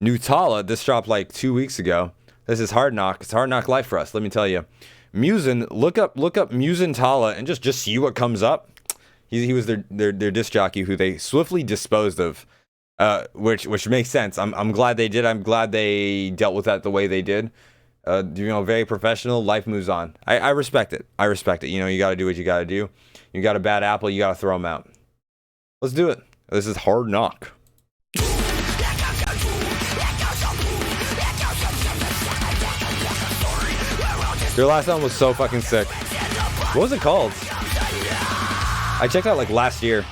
New Tallah, this dropped like 2 weeks ago. This is Hard Knock. It's Hard Knock life for us, let me tell you. Musin, look up Musin Tallah and just see what comes up. He was their disc jockey who they swiftly disposed of, which makes sense. I'm glad they did. I'm glad they dealt with that the way they did. Very professional. Life moves on. I respect it. I respect it. You got to do what you got to do. You got a bad apple, you got to throw them out. Let's do it. This is Hard Knock. Their last album was so fucking sick. What was it called? I checked out like last year.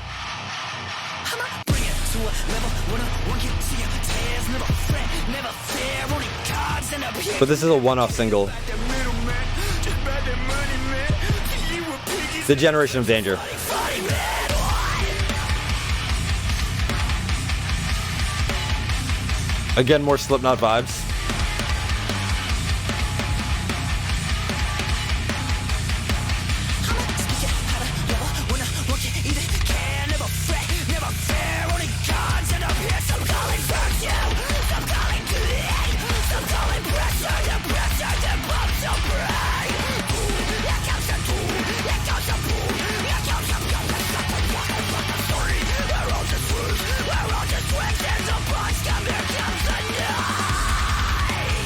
But this is a one-off single. The Generation of Danger. Again, more Slipknot vibes.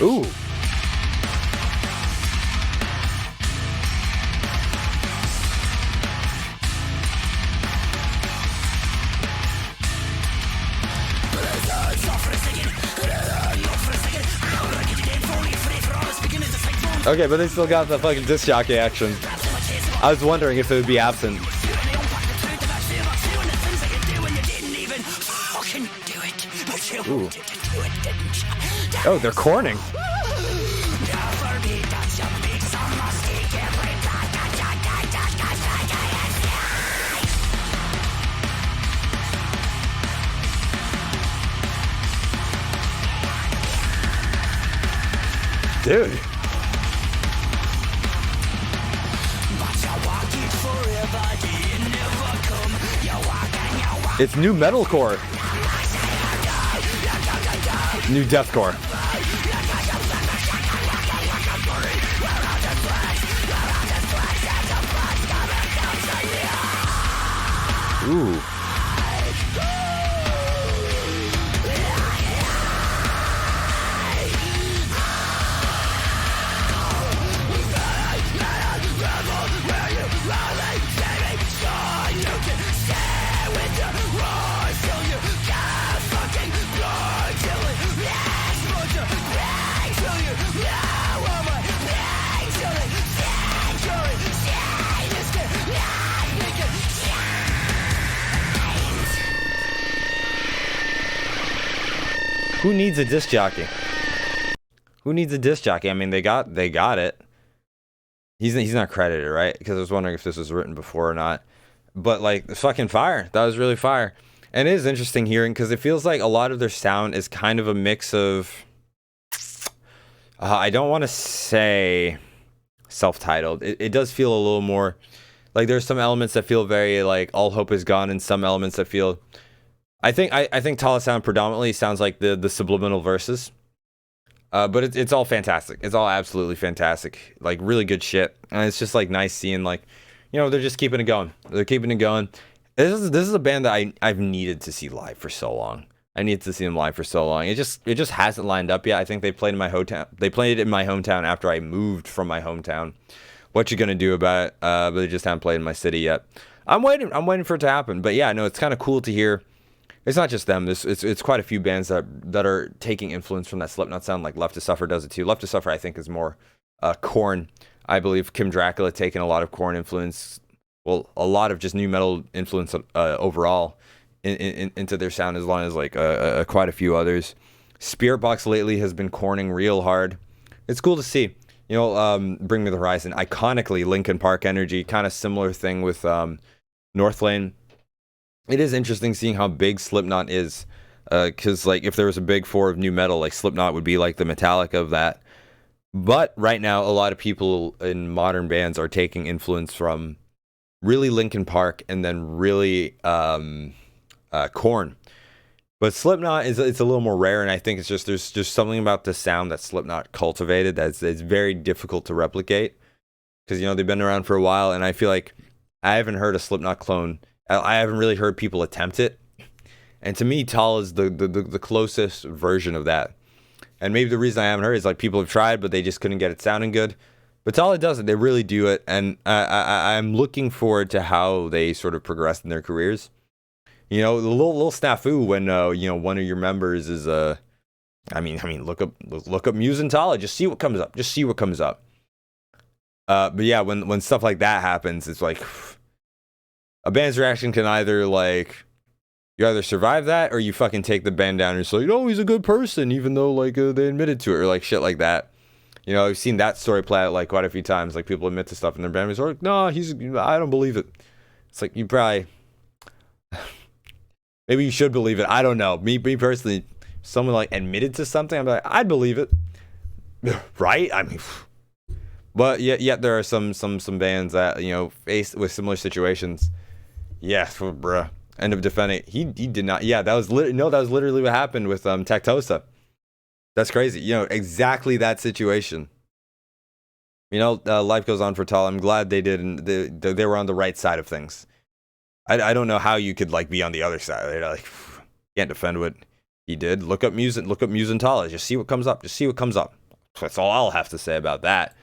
Ooh. Okay, but they still got the fucking disc jockey action. I was wondering if it would be absent. Ooh. Oh, they're corning. Dude. It's new metalcore. New deathcore. Ooh. Who needs a disc jockey? Who needs a disc jockey? I mean, they got it. He's not credited, right? Because I was wondering if this was written before or not. But like, the fucking fire. That was really fire. And it is interesting hearing because it feels like a lot of their sound is kind of a mix of. I don't want to say self-titled. It does feel a little more like there's some elements that feel very like all hope is gone, and some elements that feel. I think Tallah sound predominantly sounds like the subliminal verses, but it's all fantastic. It's all absolutely fantastic, like really good shit. And it's just like nice seeing like, they're just keeping it going. They're keeping it going. This is a band that I've needed to see live for so long. I needed to see them live for so long. It just hasn't lined up yet. I think they played in my hometown. They played in my hometown after I moved from my hometown. What you gonna do about it? But they just haven't played in my city yet. I'm waiting for it to happen. But yeah, no, it's kind of cool to hear. It's not just them. It's quite a few bands that are taking influence from that Slipknot sound. Like Left to Suffer does it too. Left to Suffer, I think, is more Korn. I believe Kim Dracula taking a lot of Korn influence. Well, a lot of just new metal influence overall into their sound, as long as like quite a few others. Spiritbox lately has been corning real hard. It's cool to see. Bring Me the Horizon, iconically Linkin Park energy. Kind of similar thing with Northlane. It is interesting seeing how big Slipknot is, because like if there was a big four of new metal, like Slipknot would be like the Metallica of that. But right now, a lot of people in modern bands are taking influence from really Linkin Park and then really Korn. But Slipknot is it's a little more rare, and I think it's just there's just something about the sound that Slipknot cultivated that's it's very difficult to replicate because they've been around for a while, and I feel like I haven't heard a Slipknot clone. I haven't really heard people attempt it, and to me, Tallah is the closest version of that. And maybe the reason I haven't heard is like people have tried, but they just couldn't get it sounding good. But Tallah does it; they really do it, and I'm looking forward to how they sort of progress in their careers. The little snafu when one of your members is I mean look up Muse and Tallah, just see what comes up. Just see what comes up. But yeah, when stuff like that happens, it's like a band's reaction can either like you either survive that or you fucking take the band down and say, "Oh, he's a good person," even though like they admitted to it or like shit like that. I've seen that story play out like quite a few times. Like people admit to stuff in their band, are like, "No, I don't believe it." It's like you probably. Maybe you should believe it. I don't know. Me personally, someone like admitted to something, I'm like, I'd believe it, right? I mean, but yet there are some bands that faced with similar situations. Yeah, bruh. End of defending. He did not. Yeah, that was literally what happened with Tactosa. That's crazy. Exactly that situation. Life goes on for Tallah. I'm glad they did, and they were on the right side of things. I don't know how you could like be on the other side. Like can't defend what he did. Look up Muse and Tallah. Just see what comes up. Just see what comes up. That's all I'll have to say about that.